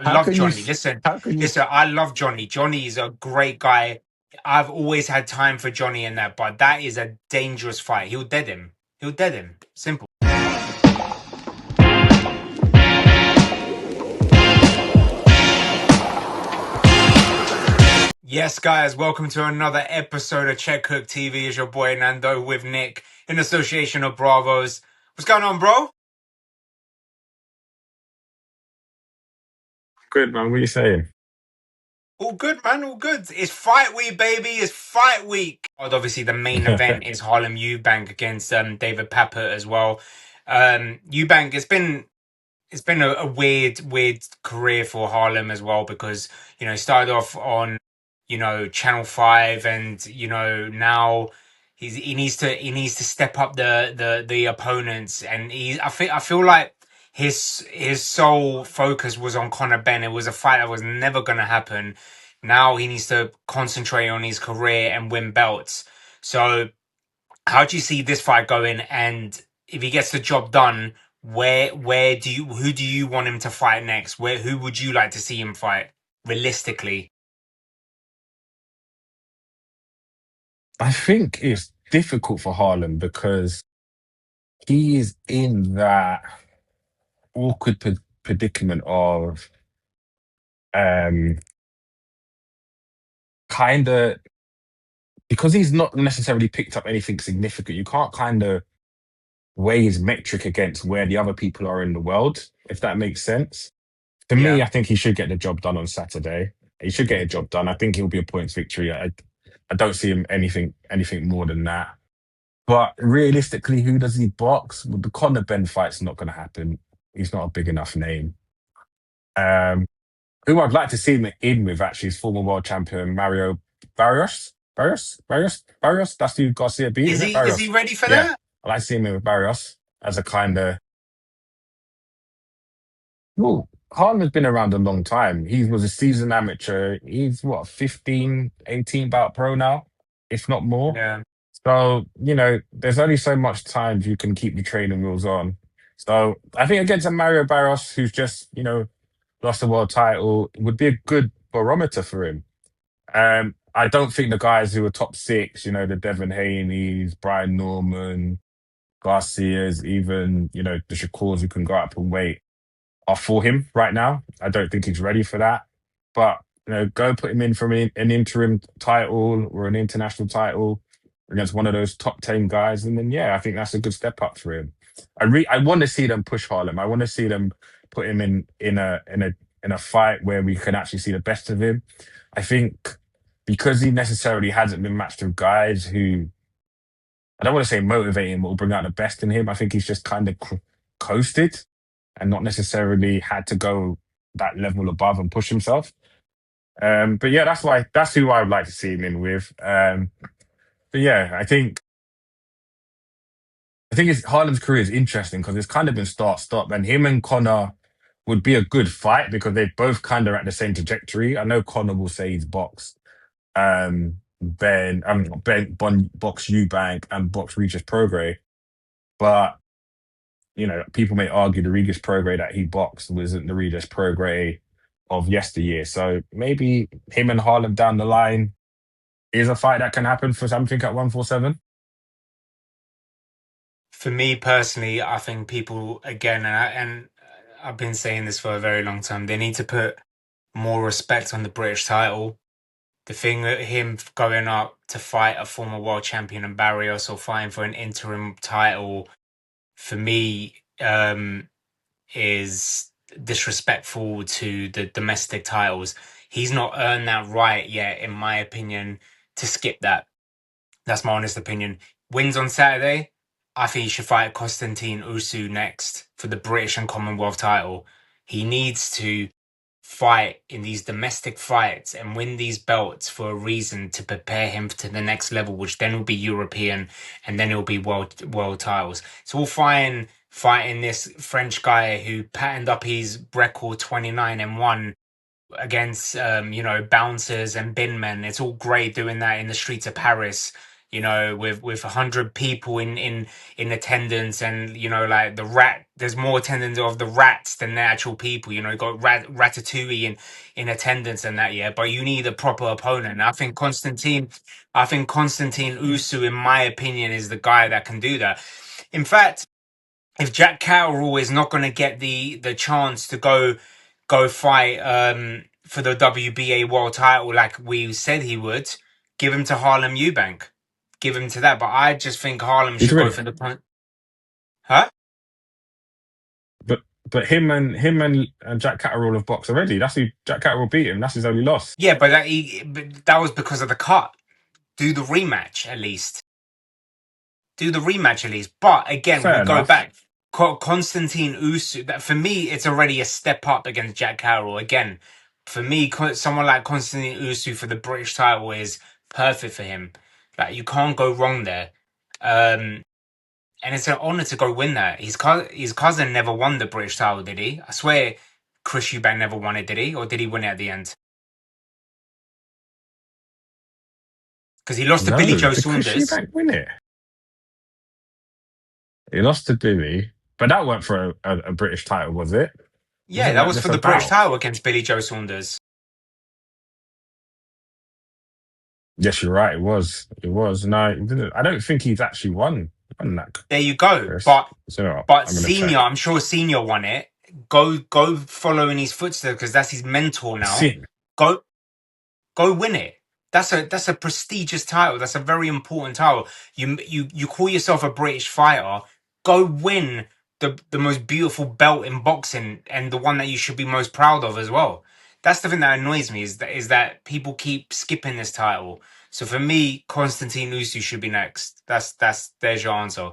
How love can you? Johnny. Listen, How can you? listen. I love Johnny. Johnny is a great guy. I've always had time for Johnny in that, but that is a dangerous fight. He'll dead him. He'll dead him. Simple. Yes, guys, welcome to another episode of Check Cook TV. Is your boy Nando with Nick in association of Bravos. What's going on, bro? Good man. What are you saying? All good, man. All good. It's fight week, baby. It's fight week. Obviously, the main event is Harlem Eubank against David Papot as well. Eubank, it's been a weird career for Harlem as well because started off on Channel 5 and now he needs to step up the opponents and I feel like his sole focus was on Conor Benn. It was a fight that was never going to happen. Now he needs to concentrate on his career and win belts. So how do you see this fight going? And if he gets the job done, who do you want him to fight next? Who would you like to see him fight realistically? I think it's difficult for Harlem because he is in that awkward predicament of um kind of because he's not necessarily picked up anything significant. You can't kind of weigh his metric against where the other people are in the world, if that makes sense. To me, Yeah. I think he should get the job done on Saturday. He should get a job done. I think he'll be a points victory. I don't see him anything more than that. But realistically, who does he box? Well, the Conor Ben fight's not going to happen. He's not a big enough name. Um, who I'd like to see him in with actually is former world champion Mario Barrios. Barrios. That's who Garcia beat, Is isn't it? he Barrios. ready for Yeah, that? I like to see him in with Barrios as a kind of. Well, Harlan has been around a long time. He was a seasoned amateur. He's what, 15, 18 bout pro now, if not more. Yeah. So, there's only so much time you can keep the training wheels on. So I think against a Mario Barros, who's just, lost the world title, would be a good barometer for him. I don't think the guys who are top six, the Devin Haney's, Brian Norman, Garcia's, even, the Shakurs who can go up and wait are for him right now. I don't think he's ready for that. But go put him in from an interim title or an international title against one of those top 10 guys, and then yeah, I think that's a good step up for him. I want to see them push Harlem. I want to see them put him in a fight where we can actually see the best of him. I think because he necessarily hasn't been matched with guys who I don't want to say motivate him or bring out the best in him. I think he's just kind of coasted and not necessarily had to go that level above and push himself. But yeah, that's who I would like to see him in with. But yeah, I think Harlem's career is interesting because it's kind of been start stop, and him and Connor would be a good fight because they both kind of at the same trajectory. I know Connor will say he's boxed box Eubank and box Regis Prograis, but people may argue the Regis Prograis that he boxed wasn't the Regis Prograis of yesteryear. So maybe him and Harlem down the line is a fight that can happen for something at 147. For me personally, I think people again, and I've been saying this for a very long time. They need to put more respect on the British title. The thing with him going up to fight a former world champion and Barrios or fighting for an interim title, for me, is disrespectful to the domestic titles. He's not earned that right yet, in my opinion, to skip that. That's my honest opinion. Wins on Saturday. I think he should fight Konstantin Usu next for the British and Commonwealth title. He needs to fight in these domestic fights and win these belts for a reason to prepare him to the next level, which then will be European and then it'll be world titles. It's all fine fighting this French guy who patterned up his record 29-1 against bouncers and bin men. It's all great doing that in the streets of Paris, with 100 people in attendance, and like the rat there's more attendance of the rats than the actual people. You know, you got Ratatouille in attendance and that, yeah. But you need a proper opponent. And I think Constantine Usu, in my opinion, is the guy that can do that. In fact, if Jack Catterall is not going to get the chance to go fight for the WBA world title like we said he would, give him to Harlem Eubank. Give him to that. But I just think Harlem He's should go already, for the point. Huh? but but him and Jack Catterall have boxed already. That's who Jack Catterall beat him. That's his only loss. Yeah, but that was because of the cut. Do the rematch at least. Do the rematch at least. But again, we Fair go enough. back. Constantine Usu. That for me, it's already a step up against Jack Carroll. Again, for me, someone like Constantine Usu for the British title is perfect for him. Like you can't go wrong there. And it's an honor to go win that. His cousin never won the British title, did he? I swear, Chris Eubank never won it, did he? Or did he win it at the end? Because he lost to Billy No, Joe did Chris Saunders. Eubank win it? He lost to Billy, but that weren't for a British title, was it? Yeah, Wasn't that that was just for the British about? title against Billy Joe Saunders. Yes, you're right. It was. It was. No, he didn't. I don't think he's actually won that, There you go. Chris. But So but I'm gonna Senior, check. I'm sure Senior won it. Go follow in his footsteps because that's his mentor now. See, Go go win it. That's a prestigious title. That's a very important title. You call yourself a British fighter. Go win the most beautiful belt in boxing and the one that you should be most proud of as well. That's the thing that annoys me is that people keep skipping this title. So for me, Konstantin Usu should be next. There's your answer.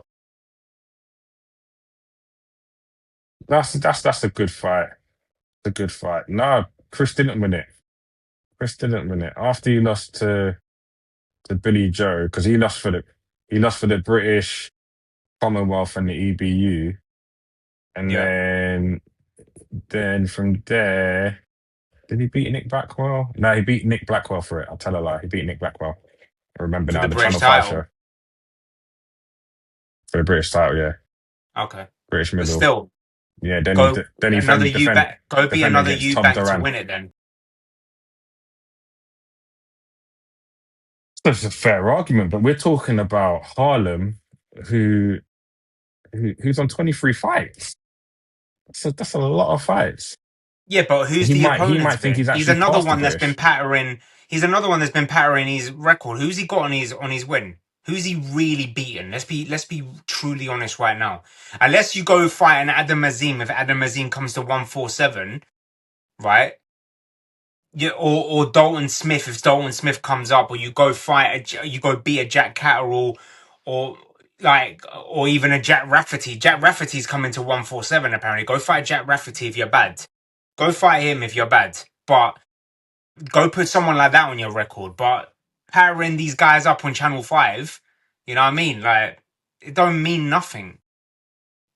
that's a good fight. A good fight. No, Chris didn't win it. Chris didn't win it after he lost to Billy Joe because he lost for the British Commonwealth and the EBU, and Yeah, then from there, did he beat Nick Blackwell? No, he beat Nick Blackwell for it. I'll tell a lie. He beat Nick Blackwell. I remember for now the the British Channel Five title. show for the British title. Yeah, Okay, British but middle. still, Yeah, go then he another Eubank. Go be defended another against Tom Eubank to Duran. win it then. That's a fair argument, but we're talking about Harlem, who, who's on 23 fights. So that's a lot of fights. Yeah, but who's the He opponents might think been? he's actually past the British. He's another one that's been pattering his record. Who's he got on his win? Who's he really beaten? Let's be truly honest right now. Unless you go fight an Adam Azim, if Adam Azim comes to 147, right? Yeah, or Dalton Smith if Dalton Smith comes up, or you go you go beat a Jack Catterall, or or even a Jack Rafferty. Jack Rafferty's coming to 147 apparently. Go fight Jack Rafferty if you're bad. Go fight him if you're bad. But go put someone like that on your record. But powering these guys up on Channel 5, you know what I mean? Like, it don't mean nothing.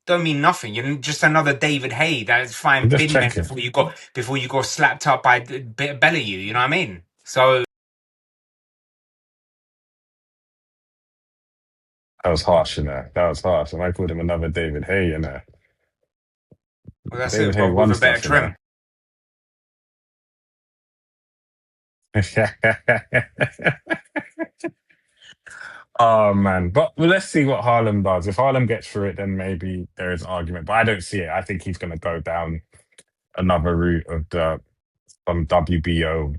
Don't mean nothing. You're just another David Hay that's I'm fine just bin men checking. before you got slapped up by a bit of Bellew, you know what I mean? So That was harsh, you know. That was harsh. And I called him another David Hay, you know. well, that's David it, Hay but with won a better stuff, you know. trim. Oh man. But well, let's see what Harlem does. If Harlem gets through it, then maybe there is argument. But I don't see it. I think he's gonna go down another route of the some WBO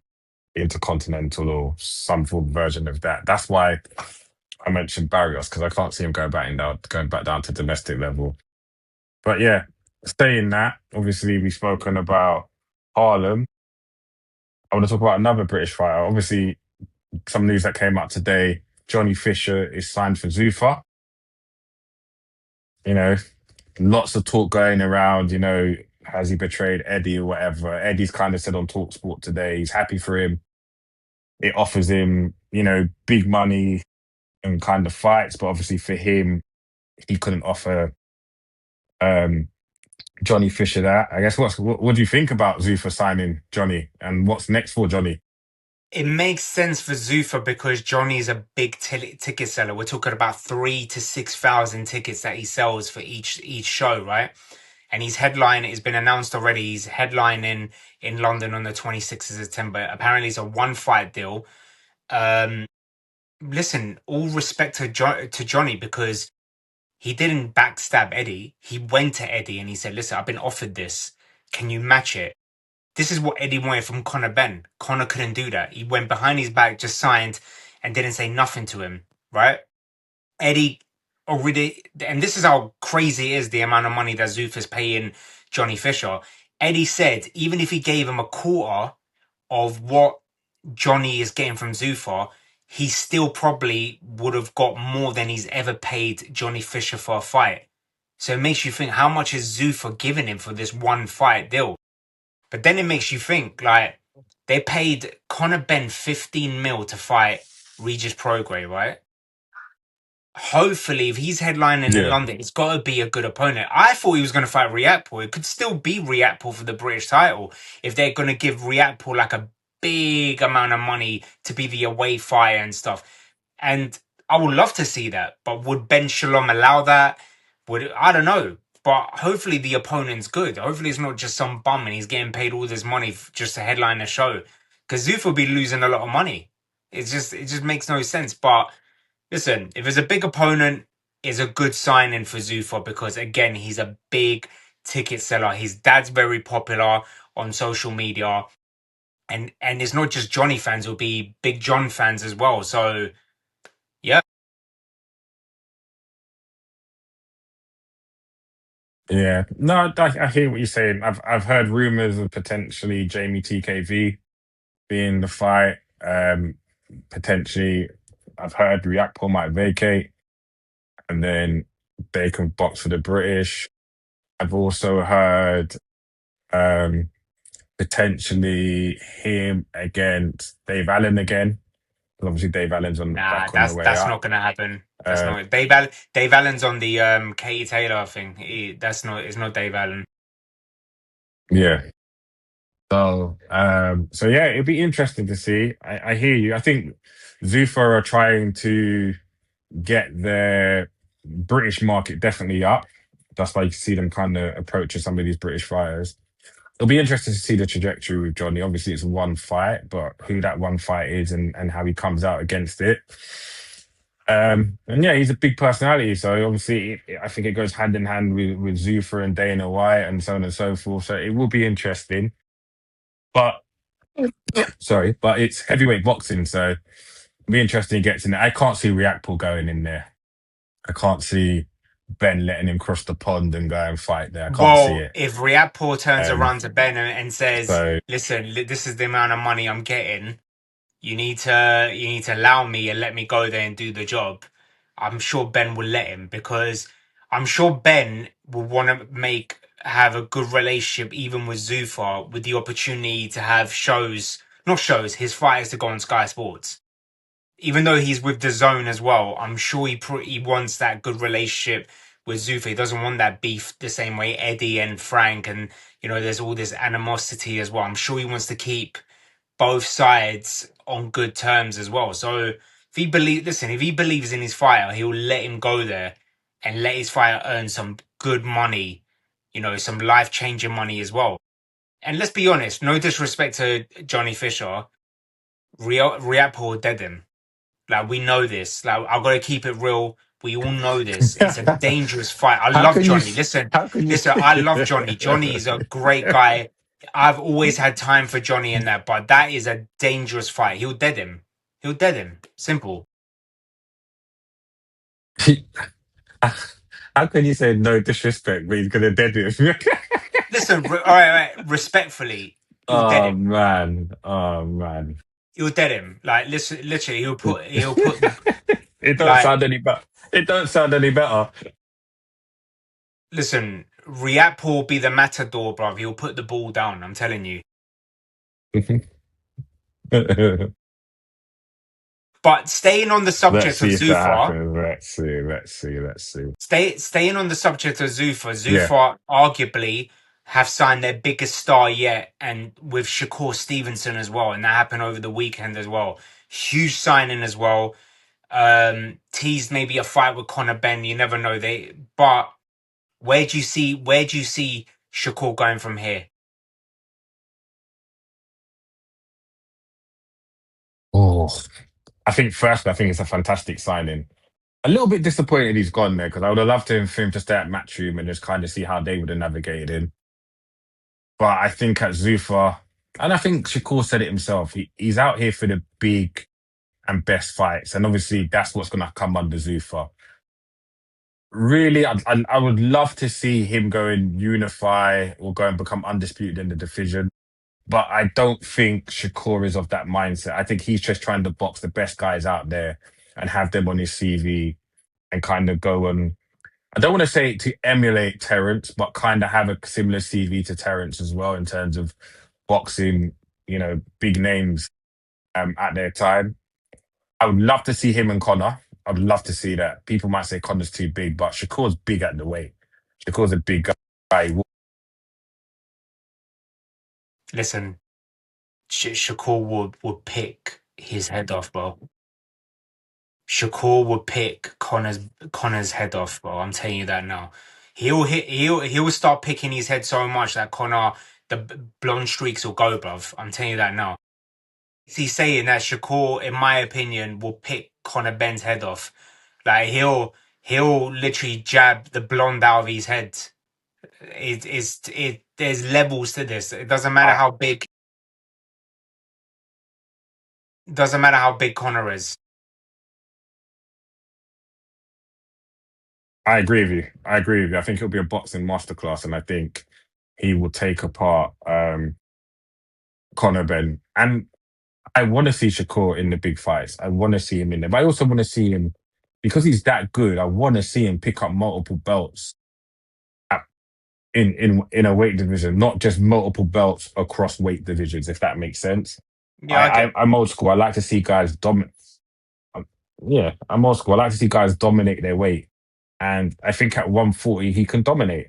intercontinental or some form version of that. That's why I mentioned Barrios because I can't see him going back down to domestic level. But yeah, saying that, obviously we've spoken about Harlem. I want to talk about another British fighter. Obviously, some news that came out today: Johnny Fisher is signed for Zuffa. You know, lots of talk going around. You know, has he betrayed Eddie or whatever? Eddie's kind of said on Talksport today he's happy for him. It offers him, you know, big money and kind of fights, but obviously for him, he couldn't offer um, Johnny Fisher that. I guess what do you think about Zuffa signing Johnny and what's next for Johnny? It makes sense for Zuffa because Johnny's a big ticket seller. We're talking about 3 to 6 thousand tickets that he sells for each show, right? And he's headline. It's been announced already. He's headlining in London on the 26th of September. Apparently, it's a one fight deal. Um, Listen, all respect to Johnny because he didn't backstab Eddie. He went to Eddie and he said, "Listen, I've been offered this. Can you match it?" This is what Eddie wanted from Conor Ben. Conor couldn't do that. He went behind his back, just signed, and didn't say nothing to him, right? Eddie already, and this is how crazy it is the amount of money that Zuffa's paying Johnny Fisher. Eddie said even if he gave him a quarter of what Johnny is getting from Zuffa, he still probably would have got more than he's ever paid Johnny Fisher for a fight. So it makes you think, how much is Zuffa giving him for this one fight deal? But then it makes you think, like, they paid Conor Ben 15 mil to fight Regis Prograis, right? Hopefully, if he's headlining in Yeah, London, it's got to be a good opponent. I thought he was going to fight Riakpo. It could still be Riakpo for the British title if they're going to give Riakpo like a big amount of money to be the away fighter and stuff. And I would love to see that. But would Ben Shalom allow that? I don't know. But hopefully the opponent's good. Hopefully it's not just some bum and he's getting paid all this money just to headline a show. Because Zuf will be losing a lot of money. It just makes no sense. But listen, if it's a big opponent, it's a good signing for Zuffa because again, he's a big ticket seller. His dad's very popular on social media, and it's not just Johnny fans; it'll be Big John fans as well. So yeah, yeah. No, I hear what you're saying. I've heard rumors of potentially Jamie TKV being the fight. Potentially, I've heard Reactpol might vacate, and then they can box for the British. I've also heard um, potentially him against Dave Allen again. 'Cause obviously, Dave Allen's nah, back on the that's way that's up. not gonna happen. That's Uh, not Dave Allen's on the Katie Taylor thing. That's not it's not Dave Allen. yeah. So yeah, it'd be interesting to see. I hear you. I think Zuffa are trying to get their British market definitely up. That's why you see them kind of approaching some of these British fighters. It'll be interesting to see the trajectory with Johnny. Obviously, it's one fight, but who that one fight is and how he comes out against it. And yeah, he's a big personality. So obviously, I think it goes hand in hand with Zuffa and Dana White and so on and so forth. So it will be interesting. But sorry, but it's heavyweight boxing, so it'll be interesting he gets in there. I can't see Reactpool going in there. I can't see Ben letting him cross the pond and go and fight there. I can't see Well, it. if Riadpour turns Um, around to Ben and says, so "Listen, this is the amount of money I'm getting. You need to allow me and let me go there and do the job." I'm sure Ben will let him because I'm sure Ben will want to have a good relationship even with Zufar with the opportunity to have shows, not shows, his fighters to go on Sky Sports. Even though he's with the Zone as well, I'm sure he wants that good relationship with Zufar. He doesn't want that beef the same way Eddie and Frank and there's all this animosity as well. I'm sure he wants to keep both sides on good terms as well. So if he believes in his fighter, he'll let him go there and let his fighter earn some good money, some life changing money as well. And let's be honest, no disrespect to Johnny Fisher, Riapo dead him. Like we know this. Like I've got to keep it real. We all know this. It's a dangerous fight. I how love can you? Johnny. Listen, How can you? listen. I love Johnny. Johnny is a great guy. I've always had time for Johnny in that, but that is a dangerous fight. He'll dead him. He'll dead him. Simple. How can you say no disrespect, but he's gonna dead him? Listen, all right. Respectfully, he'll dead Oh him. man, oh man. He'll dead him. Like listen, literally, he'll put the It don't like. sound any better. It don't sound any better. Listen, Riap will be the matador, bruv. He'll put the ball down. I'm telling you. But staying on the Let's subject of see if that Zufar, happens. Let's see. Let's see. Let's see. staying on the subject of Zufar, Yeah. Zufar arguably have signed their biggest star yet, and with Shakur Stevenson as well, and that happened over the weekend as well. Huge signing as well. Teased maybe a fight with Conor Benn. You never know. But where do you see Shakur going from here? Oh, I think first, I think it's a fantastic signing. A little bit disappointed he's gone there because I would have loved him for him to stay at Matchroom and just kind of see how they would have navigated him. But I think at Zuffa, and I think Shakur said it himself, he's out here for the big and best fights. And obviously, that's what's going to come under Zuffa. Really, I would love to see him go and unify or go and become undisputed in the division. But I don't think Shakur is of that mindset. I think he's just trying to box the best guys out there and have them on his CV and kind of go and I don't want to say to emulate Terence, but kind of have a similar CV to Terence as well in terms of boxing, big names at their time. I would love to see him and Connor. I'd love to see that. People might say Connor's too big, but Shakur's big at the weight. Shakur's a big guy. Listen, Shakur would pick his head off, bro. Shakur would pick Connor's head off, bro. I'm telling you that now. He'll start picking his head so much that Connor the blonde streaks will go, bruv. I'm telling you that now. He's saying that Shakur, in my opinion, will pick Conor Benn's head off. Like he'll literally jab the blonde out of his head. There's levels to this. It doesn't matter I, how big. Doesn't matter how big Conor is. I agree with you. I agree with you. I think it'll be a boxing masterclass, and I think he will take apart Conor Ben. And I want to see Shakur in the big fights. I want to see him in there. But I also want to see him, because he's that good, I want to see him pick up multiple belts at, in a weight division, not just multiple belts across weight divisions, if that makes sense. Yeah, I get. I'm old school. I like to see guys dominate. Yeah, I'm old school. I like to see guys dominate their weight. And I think at 140, he can dominate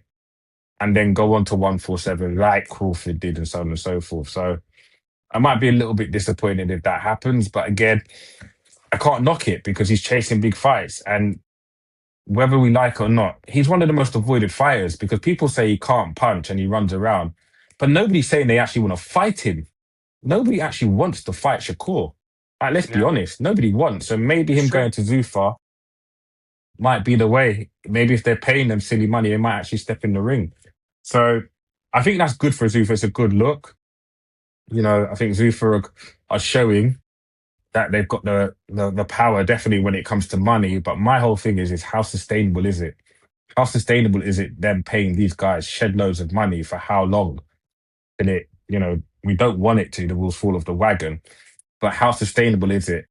and then go on to 147 like Crawford did and so on and so forth. So I might be a little bit disappointed if that happens. But again, I can't knock it because he's chasing big fights. And whether we like it or not, he's one of the most avoided fighters because people say he can't punch and he runs around. But nobody's saying they actually want to fight him. Nobody actually wants to fight Shakur. Like, let's be Yeah, honest, nobody wants. So maybe it's him true. going to Zuffa might be the way. Maybe if they're paying them silly money, they might actually step in the ring. So I think that's good for Zuffa. It's a good look. I think Zuffa are showing that they've got the power definitely when it comes to money. But my whole thing is how sustainable is it? How sustainable is it them paying these guys shed loads of money for how long? And we don't want it to, the wheels fall off the wagon. But how sustainable is it?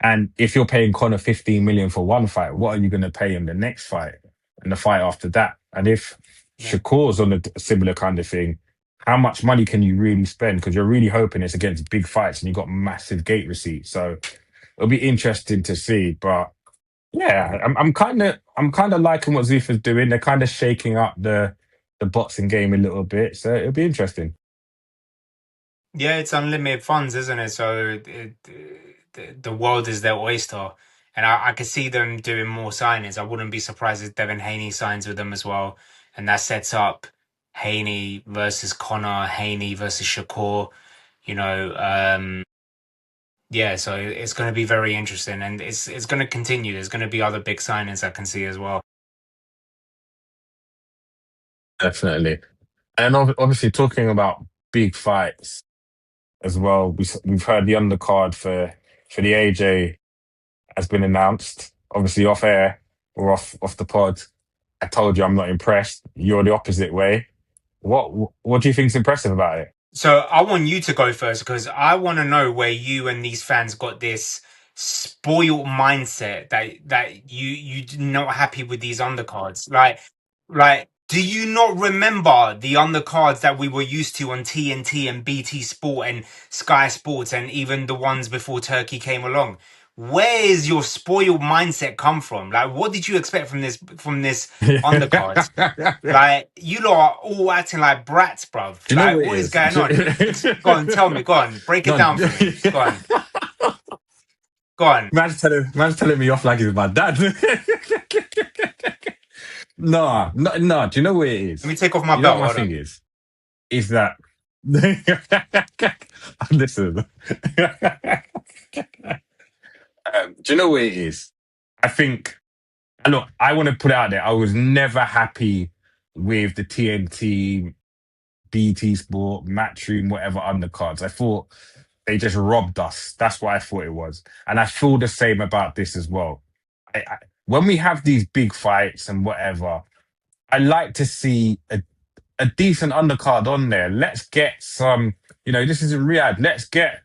And if you're paying Conor 15 million for one fight, what are you going to pay him the next fight and the fight after that? And if Yeah. Shakur's on a similar kind of thing, how much money can you really spend? Because you're really hoping it's against big fights and you've got massive gate receipts. So it'll be interesting to see. But yeah, I'm kind of liking what Zuffa's doing. They're kind of shaking up the boxing game a little bit. So it'll be interesting. Yeah, it's unlimited funds, isn't it? So the world is their oyster. And I could see them doing more signings. I wouldn't be surprised if Devin Haney signs with them as well. And that sets up Haney versus Connor, Haney versus Shakur, you know. Yeah, so it's going to be very interesting. And it's going to continue. There's going to be other big signings I can see as well. Definitely. And obviously talking about big fights as well. We've heard the undercard for the AJ has been announced. Obviously off air or off the pod. I told you I'm not impressed. You're the opposite way. What do you think's impressive about it? So I want you to go first because I want to know where you and these fans got this spoiled mindset that you're not happy with these undercards. Like, do you not remember the undercards that we were used to on TNT and BT Sport and Sky Sports and even the ones before Turkey came along? where is your spoiled mindset come from? Like, what did you expect from this undercard? Like, you lot are all acting like brats, bruv. Do you know Like, what it what is is? going on? Go on, tell me. Go on, break it No, down for me. Go on, go on. man's telling me off like he's my dad. No, no, no. Do you know what it Let is? me take off my You know what belt. my Hold thing on. is? Is that listen? Do you know what it is? I think. And look, I want to put it out there. I was never happy with the TNT, BT Sport, Matchroom, whatever undercards. I thought they just robbed us. That's what I thought it was, and I feel the same about this as well. When we have these big fights and whatever, I like to see a decent undercard on there. Let's get some, this is in Riyadh. Let's get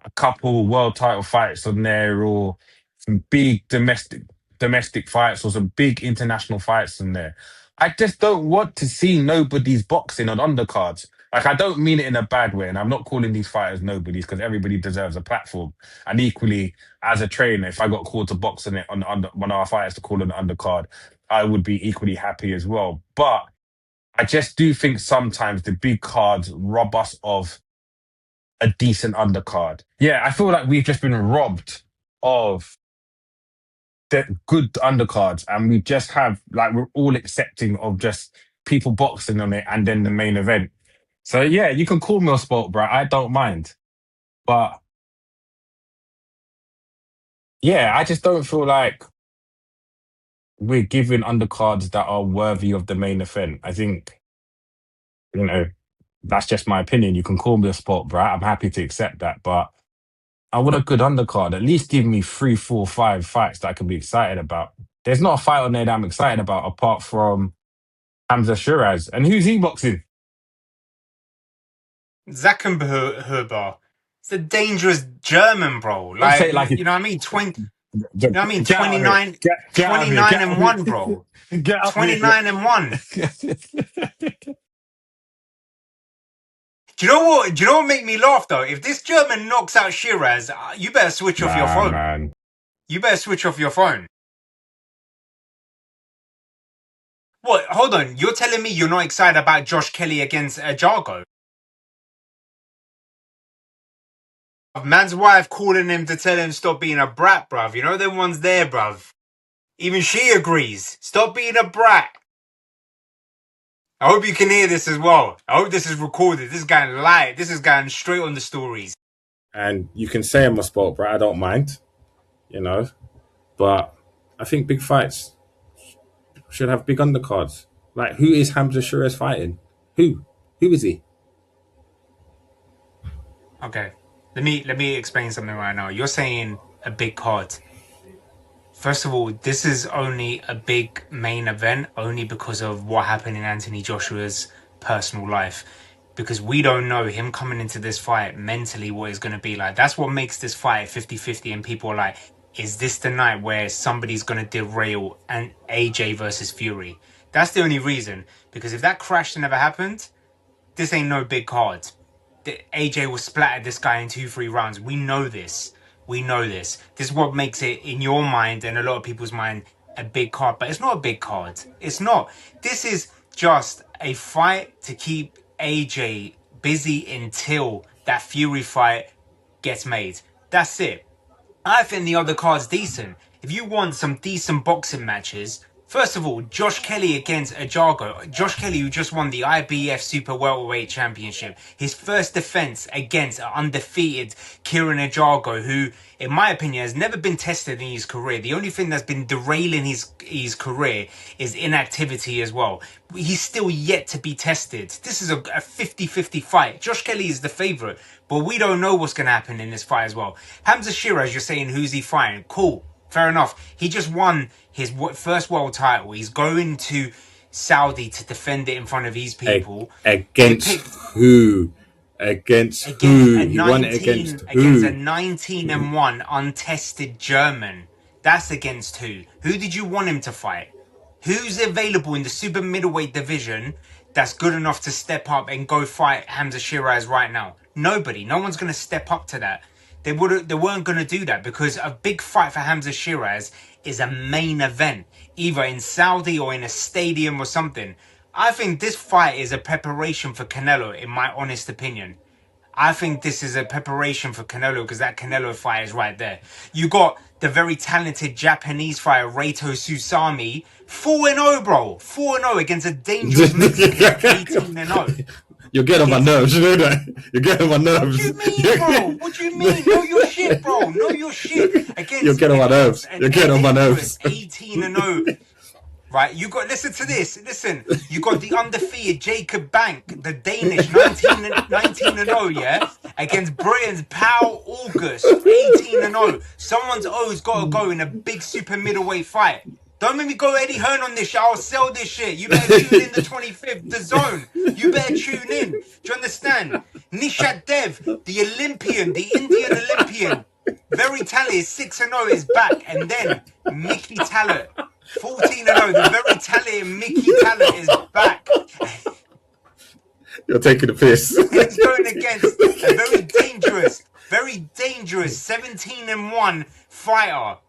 a couple world title fights on there or some big domestic fights or some big international fights on there. I just don't want to see nobody's boxing on undercards. Like I don't mean it in a bad way, and I'm not calling these fighters nobodies because everybody deserves a platform. And equally, as a trainer, if I got called to box on it on one of our fighters to call on the undercard, I would be equally happy as well. But I just do think sometimes the big cards rob us of a decent undercard. Yeah, I feel like we've just been robbed of the good undercards, and we just have like we're all accepting of just people boxing on it and then the main event. So yeah, you can call me a sport, bro. I don't mind, but yeah, I just don't feel like we're giving undercards that are worthy of the main event. I think you know that's just my opinion. You can call me a sport, bro. I'm happy to accept that, but I want a good undercard. At least give me three, four, five fights that I can be excited about. There's not a fight on there that I'm excited about apart from Hamza Shiraz. And who's he boxing? Zackenhuber. It's a dangerous German, bro. Don't Like, say it like it. you know what I mean? You know what I mean? Get out of here. 29, Get out of here. 29 Get out and of 1, here. bro. Get out of 29 and 1. here. Do you know what? Do you know what make me laugh though? If this German knocks out Shiraz, you better switch off your Nah, phone. man. You better switch off your phone. What? Hold on. You're telling me you're not excited about Josh Kelly against Jargo? Man's wife calling him to tell him stop being a brat, bruv. You know them ones there, bruv. Even she agrees. Stop being a brat. I hope you can hear this as well. I hope this is recorded. This is going live. This is going straight on the stories. And you can say I'm a sport, bro. I don't mind, you know. But I think big fights should have big undercards. Like, who is Hamza Shiraz fighting? Who? Who is he? Okay. Let me explain something right now. You're saying a big card. First of all, this is only a big main event only because of what happened in Anthony Joshua's personal life. Because we don't know him coming into this fight mentally what it's going to be like. That's what makes this fight 50-50, and people are like, is this the night where somebody's going to derail an AJ versus Fury? That's the only reason. Because if that crash never happened, this ain't no big card. AJ will splatter this guy in 2-3 rounds. We know this. We know this. This is what makes it, in your mind and a lot of people's mind, a big card. But it's not a big card. It's not. This is just a fight to keep AJ busy until that Fury fight gets made. That's it. I think the other card's decent. If you want some decent boxing matches, first of all, Josh Kelly against Ajago. Josh Kelly, who just won the IBF Super Welterweight Championship. His first defense against an undefeated Kieran Ajago, who, in my opinion, has never been tested in his career. The only thing that's been derailing his career is inactivity as well. He's still yet to be tested. This is a 50-50 fight. Josh Kelly is the favourite, but we don't know what's going to happen in this fight as well. Hamza Shiraz, you're saying who's he fighting? Cool. Fair enough. He just won his first world title. He's going to Saudi to defend it in front of his people. Against who? Against who? He won it against against a who? 19 and 1 untested German. That's against who? Who did you want him to fight? Who's available in the super middleweight division that's good enough to step up and go fight Hamza Shiraz right now? Nobody. No one's going to step up to that. They weren't going to do that because a big fight for Hamza Shiraz is a main event, either in Saudi or in a stadium or something. I think this fight is a preparation for Canelo, in my honest opinion. I think this is a preparation for Canelo because that Canelo fight is right there. You got the very talented Japanese fighter Reito Susami, 4-0, bro. 4-0 against a dangerous Mexican, 18-0. You're getting on my nerves, you know that? You're getting on my nerves. What do you mean, bro? What do you mean? Know your shit, bro. Know your shit. Against, You're getting on my nerves. You're getting on my nerves. 18-0. Right, you got, listen to this. Listen, you got the undefeated Jacob Bank, the Danish, 19-0, yeah, against Britain's Pau August, 18-0. Someone's always got to go in a big super middleweight fight. Don't make me go Eddie Hearn on this shit. I'll sell this shit. You better tune in the 25th, the zone. You better tune in. Do you understand? Nishat Dev, the Olympian, the Indian Olympian, very talented, 6-0 is back. And then Mickey Talbot, 14-0, the very talented Mickey Talbot is back. You're taking the piss. He's going against a very dangerous 17-1 fighter.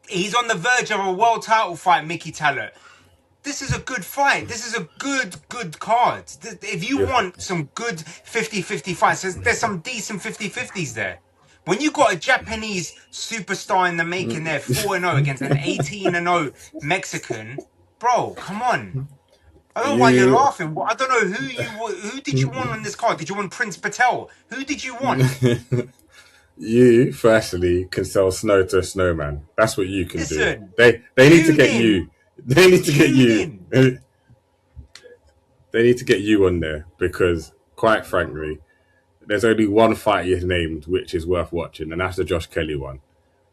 He's on the verge of a world title fight, Mickey Talbot. This is a good fight. This is a good card. If you want some good 50-50 fights, there's some decent 50-50s there. When you got a Japanese superstar in the making there, 4-0 against an 18-0 Mexican, bro, come on. I don't know why you're laughing. I don't know who did you want on this card? Did you want Prince Patel? Who did you want? You, firstly, can sell snow to a snowman. That's what you can Listen, do. They need to get you. They need to get you. They need to get you on there because, quite frankly, there's only one fight you've named which is worth watching, and that's the Josh Kelly one.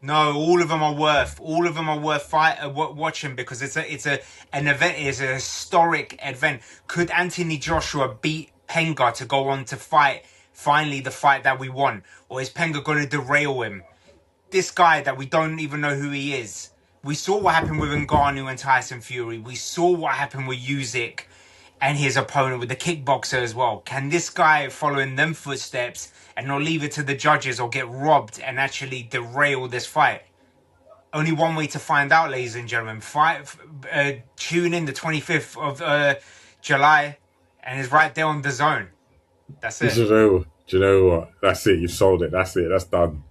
No, all of them are worth watching because it's an event. It's a historic event. Could Anthony Joshua beat Prenga to go on to fight finally the fight that we want, or is Prenga going to derail him? This guy that we don't even know who he is. We saw what happened with Ngannou and Tyson Fury. We saw what happened with Usyk and his opponent with the kickboxer as well. Can this guy follow in them footsteps and not leave it to the judges or get robbed and actually derail this fight? Only one way to find out, ladies and gentlemen. Tune in the 25th of July, and it's right there on the zone. That's it. Do you know what? That's it. You've sold it. That's it. That's done.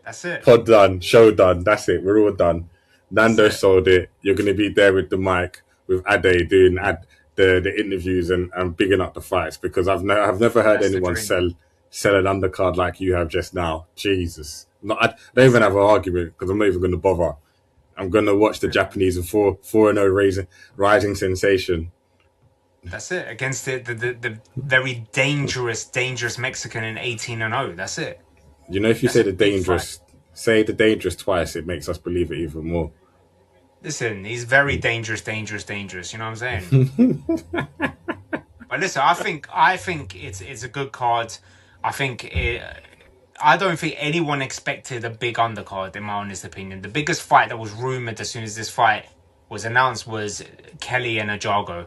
That's it. Pod done. Show done. That's it. We're all done. Nando sold it. You're going to be there with the mic with Ade doing the interviews and bigging up the fights because I've never heard anyone sell an undercard like you have just now. Jesus. I don't even have an argument because I'm not even going to bother. I'm going to watch the Japanese and 4-0 rising sensation. That's it. Against the very dangerous Mexican in 18-0. That's it. You know, if you say the dangerous twice, it makes us believe it even more. Listen, he's very dangerous. You know what I'm saying? But listen, I think it's a good card. I don't think anyone expected a big undercard, in my honest opinion. The biggest fight that was rumored as soon as this fight was announced was Kelly and Ajago.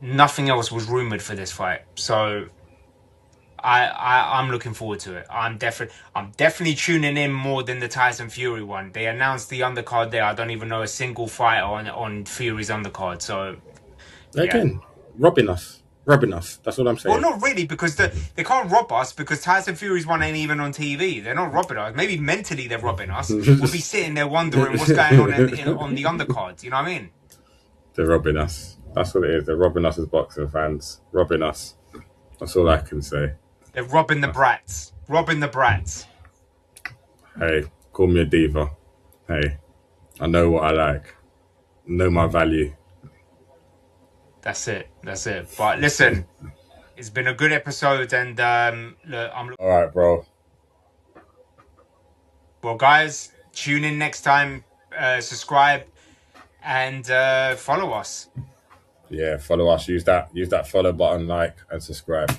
Nothing else was rumored for this fight, so I'm looking forward to it. I'm definitely tuning in more than the Tyson Fury one. They announced the undercard there. I don't even know a single fighter on Fury's undercard. So again, robbing us. That's what I'm saying. Well, not really, because they can't rob us because Tyson Fury's one ain't even on TV. They're not robbing us. Maybe mentally they're robbing us. We'll be sitting there wondering what's going on on the undercards. You know what I mean? They're robbing us. That's what it is. They're robbing us as boxing fans. Robbing us. That's all I can say. They're robbing the brats. Hey, call me a diva. Hey, I know what I like. Know my value. That's it. But listen, it's been a good episode, and look, all right, bro. Well, guys, tune in next time. Subscribe and follow us. Yeah, follow us. Use that follow button, like, and subscribe.